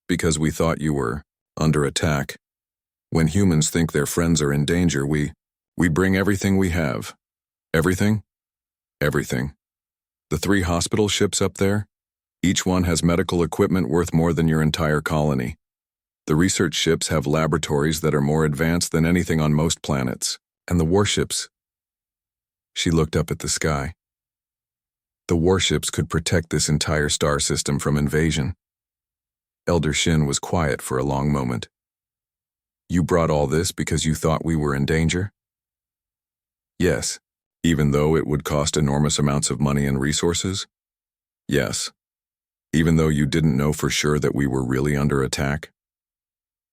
Because we thought you were under attack. When humans think their friends are in danger, we bring everything we have. Everything? Everything. The 3 hospital ships up there? Each one has medical equipment worth more than your entire colony. The research ships have laboratories that are more advanced than anything on most planets. And the warships. She looked up at the sky. The warships could protect this entire star system from invasion. Elder Shin was quiet for a long moment. You brought all this because you thought we were in danger? Yes. Even though it would cost enormous amounts of money and resources? Yes. Even though you didn't know for sure that we were really under attack?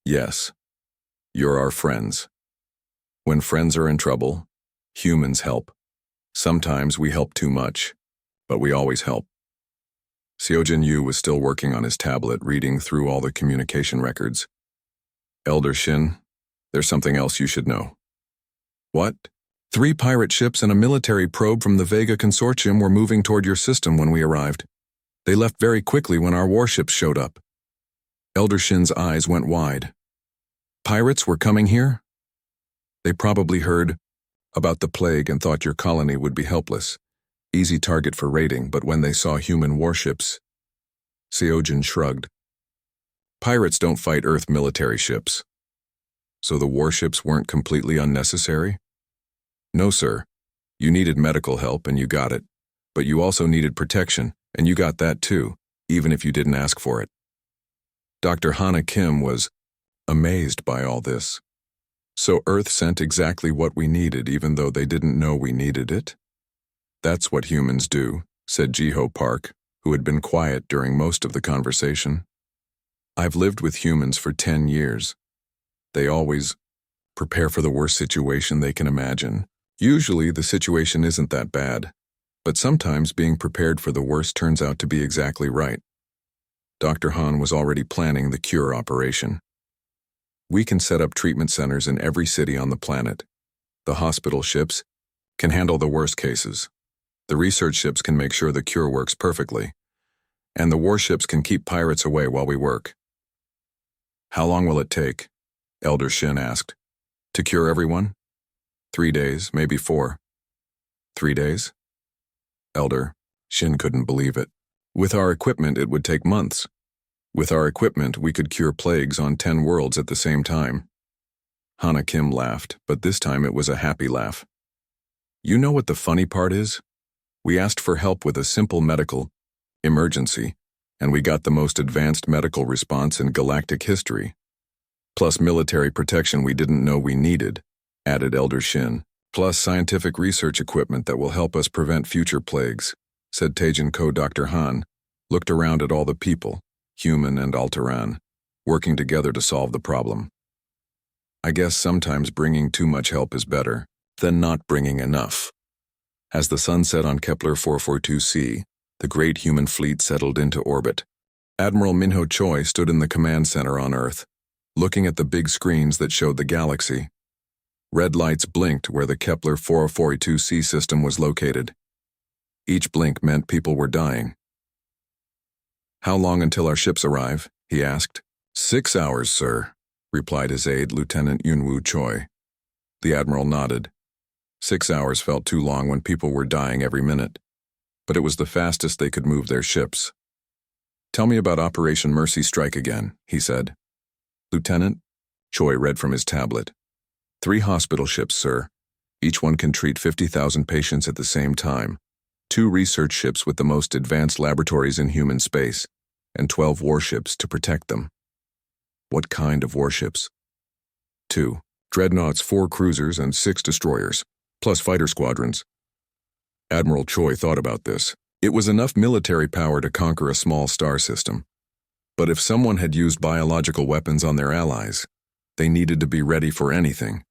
Yes. You're our friends. When friends are in trouble, humans help. Sometimes we help too much, but we always help. Seojin Yu was still working on his tablet, reading through all the communication records. Elder Shin, there's something else you should know. What? 3 pirate ships and a military probe from the Vega Consortium were moving toward your system when we arrived. They left very quickly when our warships showed up. Elder Shin's eyes went wide. Pirates were coming here? They probably heard about the plague and thought your colony would be helpless. Easy target for raiding, but when they saw human warships, Seojin shrugged. Pirates don't fight Earth military ships. So the warships weren't completely unnecessary? No, sir. You needed medical help and you got it. But you also needed protection, and you got that too, even if you didn't ask for it. Dr. Hana Kim was amazed by all this. So Earth sent exactly what we needed, even though they didn't know we needed it? That's what humans do, said Jiho Park, who had been quiet during most of the conversation. I've lived with humans for 10 years. They always prepare for the worst situation they can imagine. Usually the situation isn't that bad, but sometimes being prepared for the worst turns out to be exactly right. Dr. Han was already planning the cure operation. We can set up treatment centers in every city on the planet. The hospital ships can handle the worst cases. The research ships can make sure the cure works perfectly. And the warships can keep pirates away while we work. How long will it take? Elder Shin asked. To cure everyone? 3 days, maybe 4. 3 days? Elder Shin couldn't believe it. With our equipment, it would take months. With our equipment, we could cure plagues on 10 worlds at the same time. Hana Kim laughed, but this time it was a happy laugh. You know what the funny part is? We asked for help with a simple medical emergency, and we got the most advanced medical response in galactic history. Plus military protection we didn't know we needed, added Elder Shin. Plus scientific research equipment that will help us prevent future plagues, said Taejin Ko. Dr. Han looked around at all the people, human and Alteran, working together to solve the problem. I guess sometimes bringing too much help is better than not bringing enough. As the sun set on Kepler 442c, the great human fleet settled into orbit. Admiral Minho Choi stood in the command center on Earth, looking at the big screens that showed the galaxy. Red lights blinked where the Kepler 442c system was located. Each blink meant people were dying. How long until our ships arrive? He asked. 6 hours, sir, replied his aide, Lieutenant Yunwoo Choi. The admiral nodded. 6 hours felt too long when people were dying every minute, but it was the fastest they could move their ships. Tell me about Operation Mercy Strike again, he said. Lieutenant? Choi read from his tablet. 3 hospital ships, sir. Each one can treat 50,000 patients at the same time. 2 research ships with the most advanced laboratories in human space, and 12 warships to protect them. What kind of warships? 2 dreadnoughts, 4 cruisers, and 6 destroyers, plus fighter squadrons. Admiral Choi thought about this. It was enough military power to conquer a small star system. But if someone had used biological weapons on their allies, they needed to be ready for anything.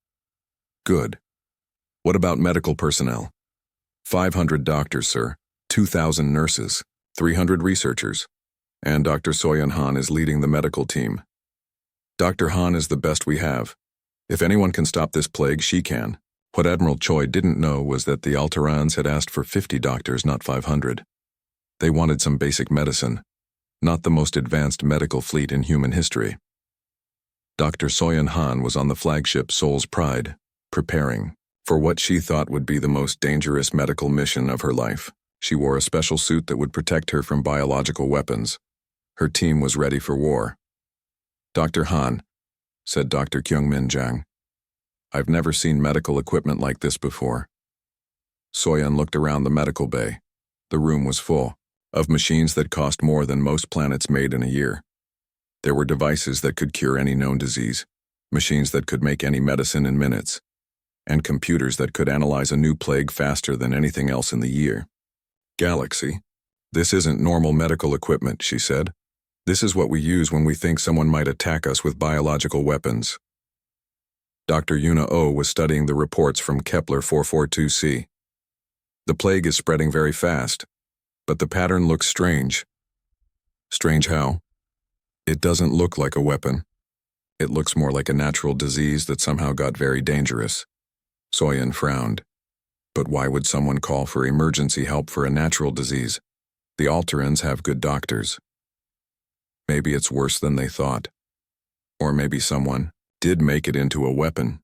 Good. What about medical personnel? 500 doctors, sir, 2,000 nurses, 300 researchers, and Dr. Soyeon Han is leading the medical team. Dr. Han is the best we have. If anyone can stop this plague, she can. What Admiral Choi didn't know was that the Alterans had asked for 50 doctors, not 500. They wanted some basic medicine, not the most advanced medical fleet in human history. Dr. Soyeon Han was on the flagship Seoul's Pride, preparing for what she thought would be the most dangerous medical mission of her life. She wore a special suit that would protect her from biological weapons. Her team was ready for war. Dr. Han, said Dr. Kyungmin Jang, I've never seen medical equipment like this before. Soyeon looked around the medical bay. The room was full of machines that cost more than most planets made in a year. There were devices that could cure any known disease, machines that could make any medicine in minutes, and computers that could analyze a new plague faster than anything else in the year. Galaxy, this isn't normal medical equipment, she said. This is what we use when we think someone might attack us with biological weapons. Dr. Yuna Oh was studying the reports from Kepler 442c. The plague is spreading very fast, but the pattern looks strange. Strange how? It doesn't look like a weapon. It looks more like a natural disease that somehow got very dangerous. Soyeon frowned. But why would someone call for emergency help for a natural disease? The Alterans have good doctors. Maybe it's worse than they thought. Or maybe someone did make it into a weapon.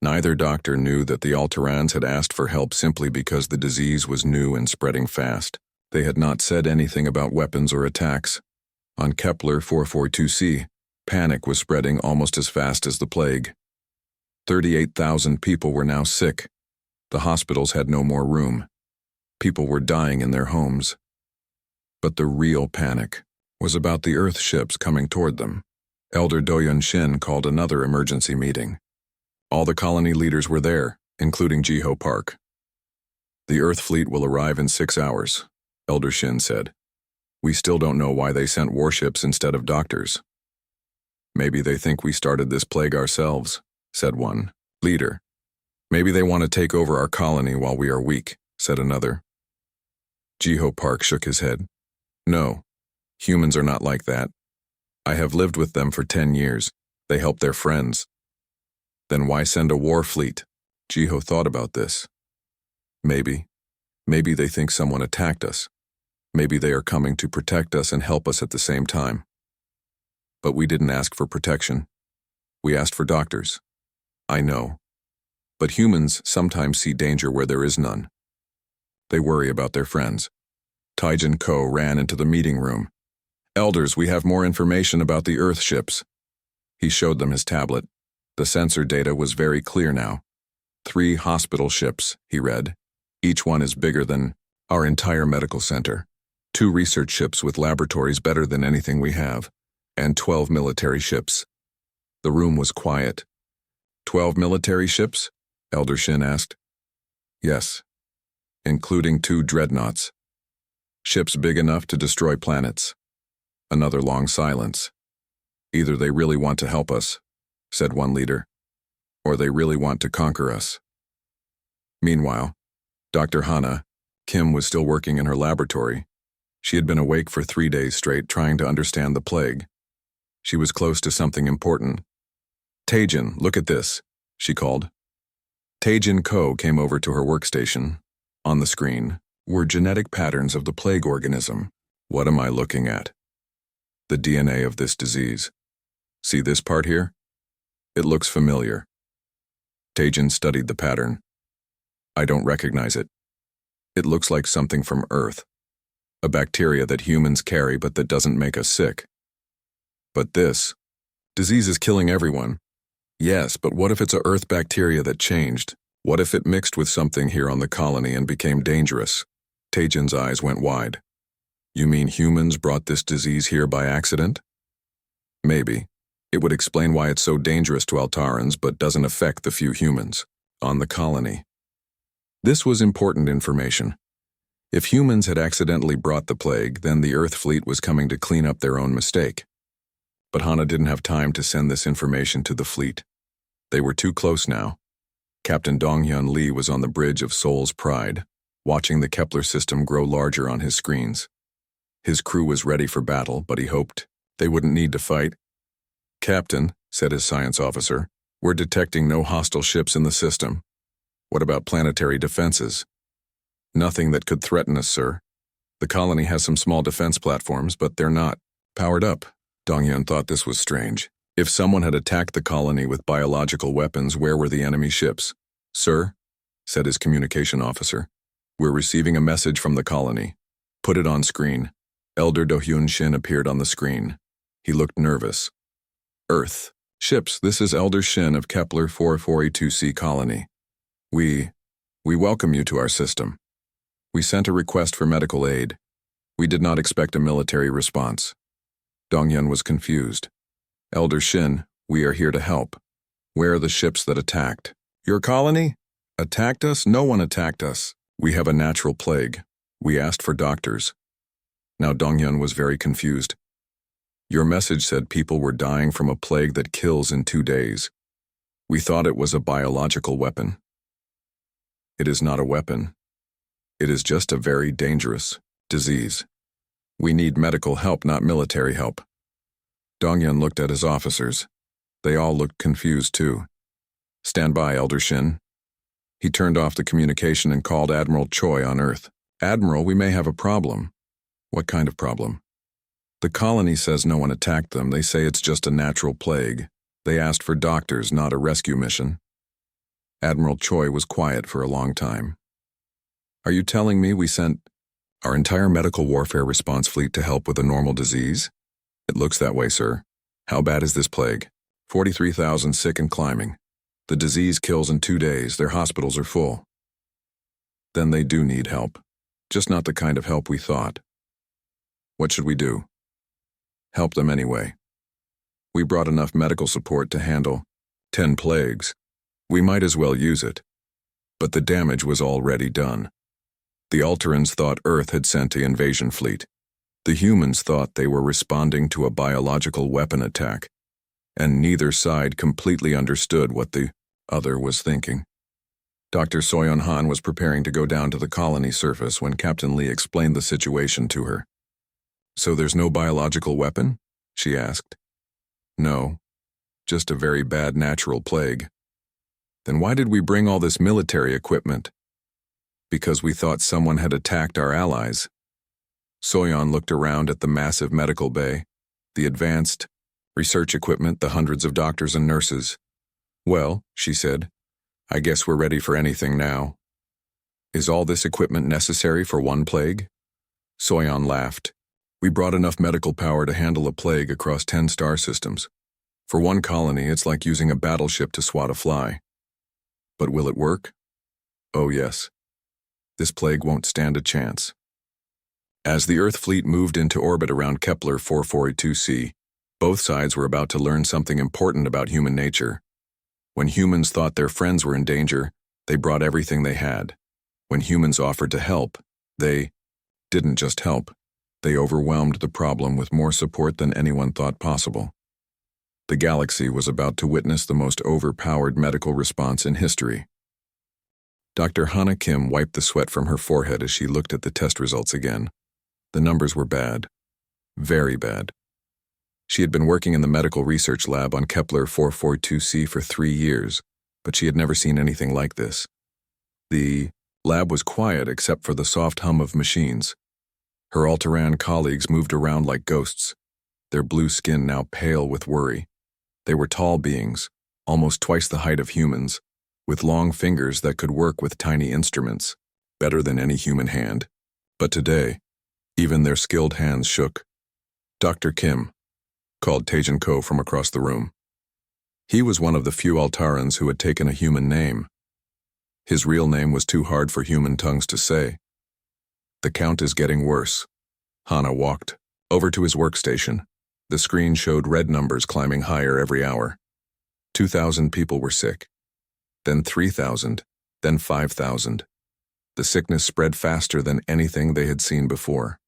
Neither doctor knew that the Alterans had asked for help simply because the disease was new and spreading fast. They had not said anything about weapons or attacks. On Kepler 442c, panic was spreading almost as fast as the plague. 38,000 people were now sick. The hospitals had no more room. People were dying in their homes. But the real panic was about the Earth ships coming toward them. Elder Doyun Shin called another emergency meeting. All the colony leaders were there, including Jiho Park. The Earth fleet will arrive in 6 hours, Elder Shin said. We still don't know why they sent warships instead of doctors. Maybe they think we started this plague ourselves, said one leader. Maybe they want to take over our colony while we are weak, said another. Jiho Park shook his head. No, humans are not like that. I have lived with them for 10 years. They help their friends. Then why send a war fleet? Jiho thought about this. Maybe they think someone attacked us. Maybe they are coming to protect us and help us at the same time. But we didn't ask for protection. We asked for doctors. I know. But humans sometimes see danger where there is none. They worry about their friends. Taijin Ko ran into the meeting room. Elders, we have more information about the Earth ships. He showed them his tablet. The sensor data was very clear now. 3 hospital ships, he read. Each one is bigger than our entire medical center. 2 research ships with laboratories better than anything we have. And 12 military ships. The room was quiet. 12 military ships? Elder Shin asked. Yes, including 2 dreadnoughts. Ships big enough to destroy planets. Another long silence. Either they really want to help us, said one leader, or they really want to conquer us. Meanwhile, Dr. Hana, Kim was still working in her laboratory. She had been awake for 3 days straight trying to understand the plague. She was close to something important. Taijin, look at this, she called. Taijin Ko came over to her workstation. On the screen were genetic patterns of the plague organism. What am I looking at? The DNA of this disease. See this part here? It looks familiar. Taijin studied the pattern. I don't recognize it. It looks like something from Earth. A bacteria that humans carry but that doesn't make us sick. But this disease is killing everyone. Yes, but what if it's a Earth bacteria that changed? What if it mixed with something here on the colony and became dangerous? Taijin's eyes went wide. You mean humans brought this disease here by accident? Maybe. It would explain why it's so dangerous to Altarans but doesn't affect the few humans on the colony. This was important information. If humans had accidentally brought the plague, then the Earth fleet was coming to clean up their own mistake. But Hana didn't have time to send this information to the fleet. They were too close now. Captain Donghyun Lee was on the bridge of Seoul's Pride, watching the Kepler system grow larger on his screens. His crew was ready for battle, but he hoped they wouldn't need to fight. Captain, said his science officer, we're detecting no hostile ships in the system. What about planetary defenses? Nothing that could threaten us, sir. The colony has some small defense platforms, but they're not powered up. Donghyun thought this was strange. If someone had attacked the colony with biological weapons, where were the enemy ships? Sir, said his communication officer, we're receiving a message from the colony. Put it on screen. Elder Do-hyun Shin appeared on the screen. He looked nervous. Earth. Ships, this is Elder Shin of Kepler 442c colony. We welcome you to our system. We sent a request for medical aid. We did not expect a military response. Donghyun was confused. Elder Shin, we are here to help. Where are the ships that attacked? Your colony? Attacked us? No one attacked us. We have a natural plague. We asked for doctors. Now Donghyun was very confused. Your message said people were dying from a plague that kills in 2 days. We thought it was a biological weapon. It is not a weapon. It is just a very dangerous disease. We need medical help, not military help. Donghyun looked at his officers. They all looked confused too. Stand by, Elder Shin. He turned off the communication and called Admiral Choi on Earth. Admiral, we may have a problem. What kind of problem? The colony says no one attacked them. They say it's just a natural plague. They asked for doctors, not a rescue mission. Admiral Choi was quiet for a long time. Are you telling me we sent our entire medical warfare response fleet to help with a normal disease? It looks that way, sir. How bad is this plague? 43,000 sick and climbing. The disease kills in 2 days. Their hospitals are full. Then they do need help. Just not the kind of help we thought. What should we do? Help them anyway. We brought enough medical support to handle 10 plagues. We might as well use it. But the damage was already done. The Alterans thought Earth had sent the invasion fleet. The humans thought they were responding to a biological weapon attack, and neither side completely understood what the other was thinking. Dr. Soyeon Han was preparing to go down to the colony surface when Captain Lee explained the situation to her. So there's no biological weapon? She asked. No, just a very bad natural plague. Then why did we bring all this military equipment? Because we thought someone had attacked our allies. Soyeon looked around at the massive medical bay, the advanced research equipment, the hundreds of doctors and nurses. Well, she said, I guess we're ready for anything now. Is all this equipment necessary for one plague? Soyeon laughed. We brought enough medical power to handle a plague across 10 star systems. For one colony, it's like using a battleship to swat a fly. But will it work? Oh yes. This plague won't stand a chance. As the Earth fleet moved into orbit around Kepler 442c, both sides were about to learn something important about human nature. When humans thought their friends were in danger, they brought everything they had. When humans offered to help, they didn't just help. They overwhelmed the problem with more support than anyone thought possible. The galaxy was about to witness the most overpowered medical response in history. Dr. Hana Kim wiped the sweat from her forehead as she looked at the test results again. The numbers were bad. Very bad. She had been working in the medical research lab on Kepler 442c for 3 years, but she had never seen anything like this. The lab was quiet except for the soft hum of machines. Her Alteran colleagues moved around like ghosts, their blue skin now pale with worry. They were tall beings, almost twice the height of humans, with long fingers that could work with tiny instruments, better than any human hand. But today, even their skilled hands shook. Dr. Kim, called Taejin Ko from across the room. He was one of the few Altarans who had taken a human name. His real name was too hard for human tongues to say. The count is getting worse. Hana walked over to his workstation. The screen showed red numbers climbing higher every hour. 2,000 people were sick. Then 3,000, then 5,000. The sickness spread faster than anything they had seen before.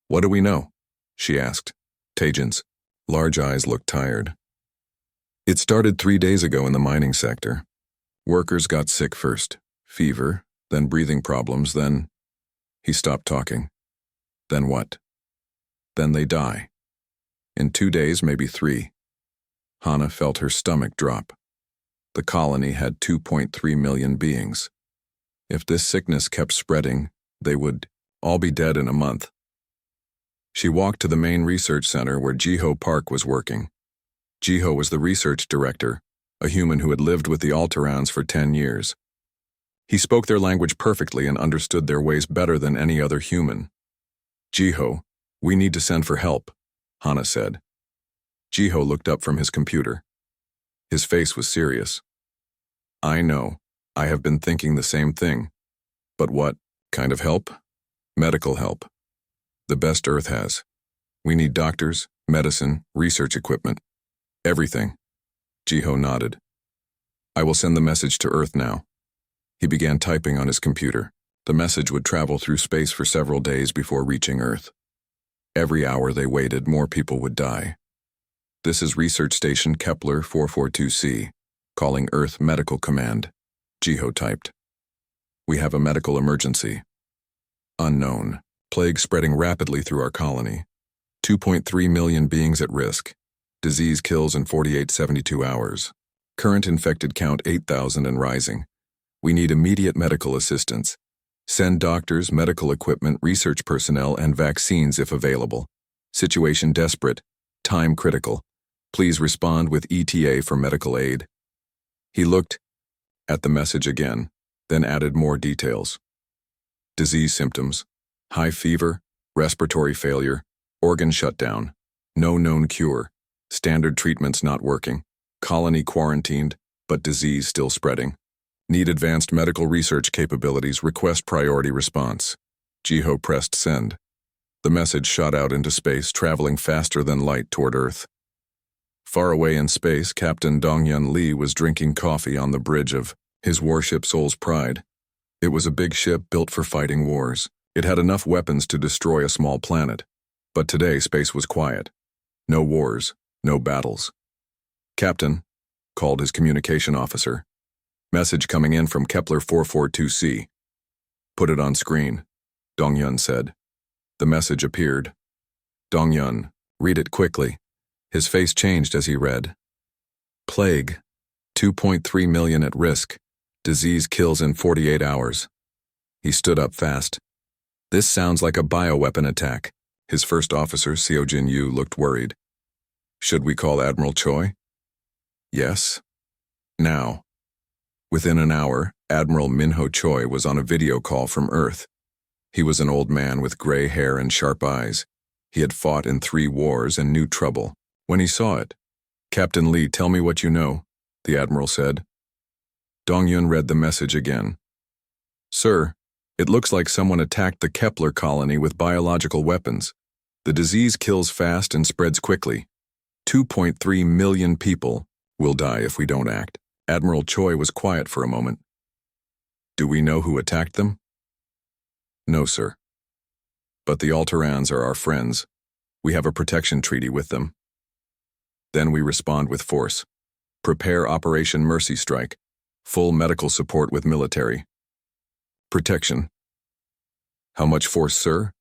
What do we know? She asked. Taejin's large eyes looked tired. It started 3 days ago in the mining sector. Workers got sick first. Fever, then breathing problems, then... He stopped talking. Then what? Then they die. In 2 days, maybe 3. Hana felt her stomach drop. The colony had 2.3 million beings. If this sickness kept spreading, they would all be dead in a month. She walked to the main research center where Jiho Park was working. Jiho was the research director, a human who had lived with the Alterans for 10 years. He spoke their language perfectly and understood their ways better than any other human. Jiho, we need to send for help, Hana said. Jiho looked up from his computer. His face was serious. I know. I have been thinking the same thing. But what kind of help? Medical help. The best Earth has. We need doctors, medicine, research equipment. Everything. Jiho nodded. I will send the message to Earth now. He began typing on his computer. The message would travel through space for several days before reaching Earth. Every hour they waited, more people would die. This is Research Station Kepler 442c, calling Earth Medical Command. Jiho typed. We have a medical emergency. Unknown. Plague spreading rapidly through our colony. 2.3 million beings at risk. Disease kills in 48-72 hours. Current infected count 8,000 and rising. We need immediate medical assistance. Send doctors, medical equipment, research personnel, and vaccines if available. Situation desperate. Time critical. Please respond with ETA for medical aid. He looked at the message again, then added more details. Disease symptoms. High fever, respiratory failure, organ shutdown. No known cure. Standard treatments not working. Colony quarantined, but disease still spreading. Need advanced medical research capabilities. Request priority response. Jiho pressed send. The message shot out into space, traveling faster than light toward Earth. Far away in space, Captain Dongyun Lee was drinking coffee on the bridge of his warship Soul's Pride. It was a big ship built for fighting wars. It had enough weapons to destroy a small planet. But today, space was quiet. No wars, no battles. Captain, called his communication officer. Message coming in from Kepler 442c. Put it on screen, Dongyun said. The message appeared. Dongyun, read it quickly. His face changed as he read. Plague. 2.3 million at risk. Disease kills in 48 hours. He stood up fast. This sounds like a bioweapon attack. His first officer, Seojin Yu, looked worried. Should we call Admiral Choi? Yes. Now. Within an hour, Admiral Minho Choi was on a video call from Earth. He was an old man with gray hair and sharp eyes. He had fought in 3 wars and knew trouble. When he saw it, Captain Lee, tell me what you know, the Admiral said. Dongyun read the message again. Sir, it looks like someone attacked the Kepler colony with biological weapons. The disease kills fast and spreads quickly. 2.3 million people will die if we don't act. Admiral Choi was quiet for a moment. Do we know who attacked them? No, sir. But the Alterans are our friends. We have a protection treaty with them. Then we respond with force. Prepare Operation Mercy Strike. Full medical support with military. Protection. How much force, sir?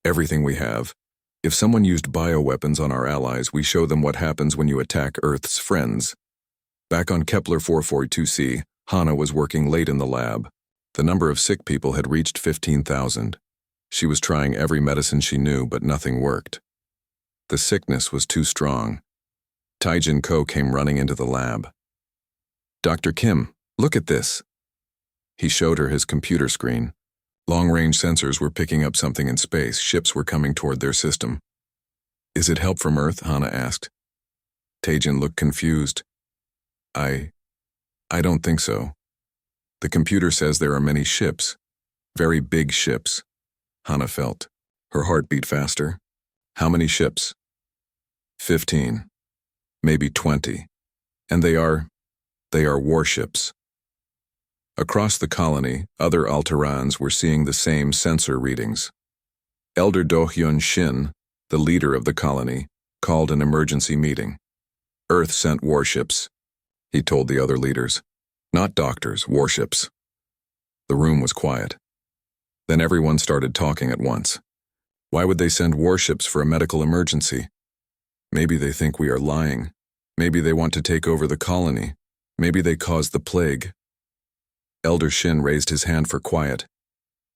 Everything we have. If someone used bioweapons on our allies, we show them what happens when you attack Earth's friends. Back on Kepler 442c, Hana was working late in the lab. The number of sick people had reached 15,000. She was trying every medicine she knew, but nothing worked. The sickness was too strong. Taijin Ko came running into the lab. Dr. Kim, look at this. He showed her his computer screen. Long-range sensors were picking up something in space. Ships were coming toward their system. Is it help from Earth? Hana asked. Taijin looked confused. I don't think so. The computer says there are many ships. Very big ships. Hana felt. Her heart beat faster. How many ships? 15. Maybe 20. And they are warships. Across the colony, other Alterans were seeing the same sensor readings. Elder Do-hyun Shin, the leader of the colony, called an emergency meeting. Earth sent warships, he told the other leaders. Not doctors, warships. The room was quiet. Then everyone started talking at once. Why would they send warships for a medical emergency? Maybe they think we are lying. Maybe they want to take over the colony. Maybe they caused the plague. Elder Shin raised his hand for quiet.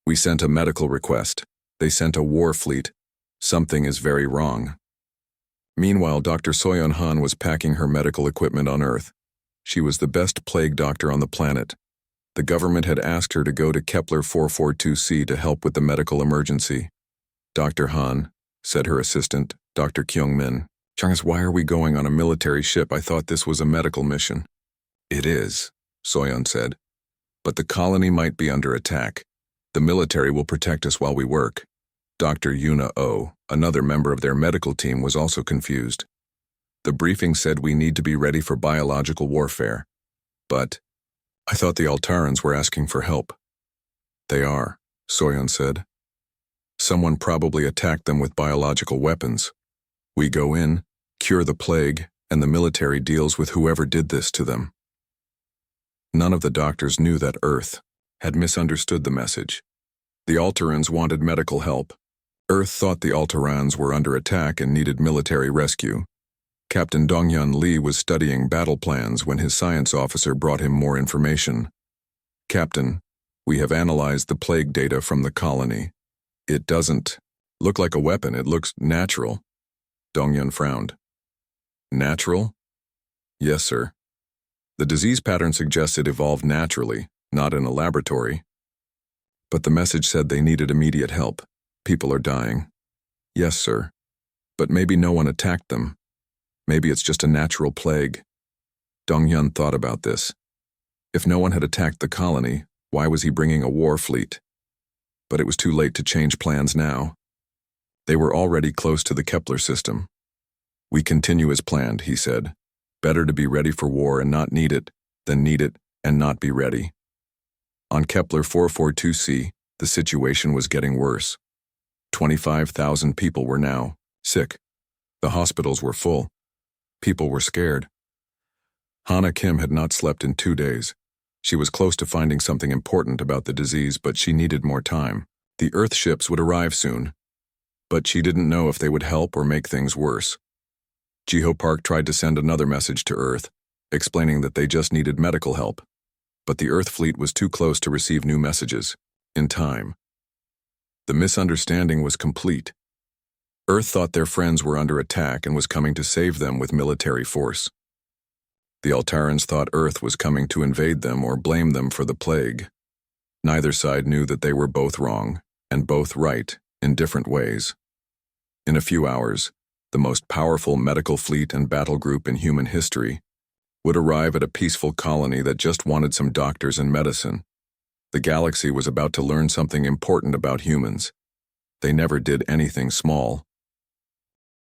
We sent a medical request. They sent a war fleet. Something is very wrong. Meanwhile, Dr. Soyeon Han was packing her medical equipment on Earth. She was the best plague doctor on the planet. The government had asked her to go to Kepler 442c to help with the medical emergency. Dr. Han, said her assistant, Dr. Kyung-min. Chang's, why are we going on a military ship? I thought this was a medical mission. It is, Soyeon said. But the colony might be under attack. The military will protect us while we work. Dr. Yuna Oh, another member of their medical team, was also confused. The briefing said we need to be ready for biological warfare. But I thought the Altarans were asking for help. They are, Soyeon said. Someone probably attacked them with biological weapons. We go in, cure the plague, and the military deals with whoever did this to them. None of the doctors knew that Earth had misunderstood the message. The Altarans wanted medical help. Earth thought the Altarans were under attack and needed military rescue. Captain Dongyun Lee was studying battle plans when his science officer brought him more information. Captain, we have analyzed the plague data from the colony. It doesn't look like a weapon, it looks natural. Dongyun frowned. Natural? Yes, sir. The disease pattern suggests it evolved naturally, not in a laboratory. But the message said they needed immediate help. People are dying. Yes, sir. But maybe no one attacked them. Maybe it's just a natural plague. Dong-Yun thought about this. If no one had attacked the colony, why was he bringing a war fleet? But it was too late to change plans now. They were already close to the Kepler system. We continue as planned, he said. Better to be ready for war and not need it, than need it and not be ready. On Kepler 442c, the situation was getting worse. 25,000 people were now sick. The hospitals were full. People were scared. Hana Kim had not slept in 2 days. She was close to finding something important about the disease, but she needed more time. The Earth ships would arrive soon, but she didn't know if they would help or make things worse. Jiho Park tried to send another message to Earth, explaining that they just needed medical help, but the Earth fleet was too close to receive new messages in time. The misunderstanding was complete. Earth thought their friends were under attack and was coming to save them with military force. The Altarans thought Earth was coming to invade them or blame them for the plague. Neither side knew that they were both wrong, and both right, in different ways. In a few hours, the most powerful medical fleet and battle group in human history would arrive at a peaceful colony that just wanted some doctors and medicine. The galaxy was about to learn something important about humans. They never did anything small,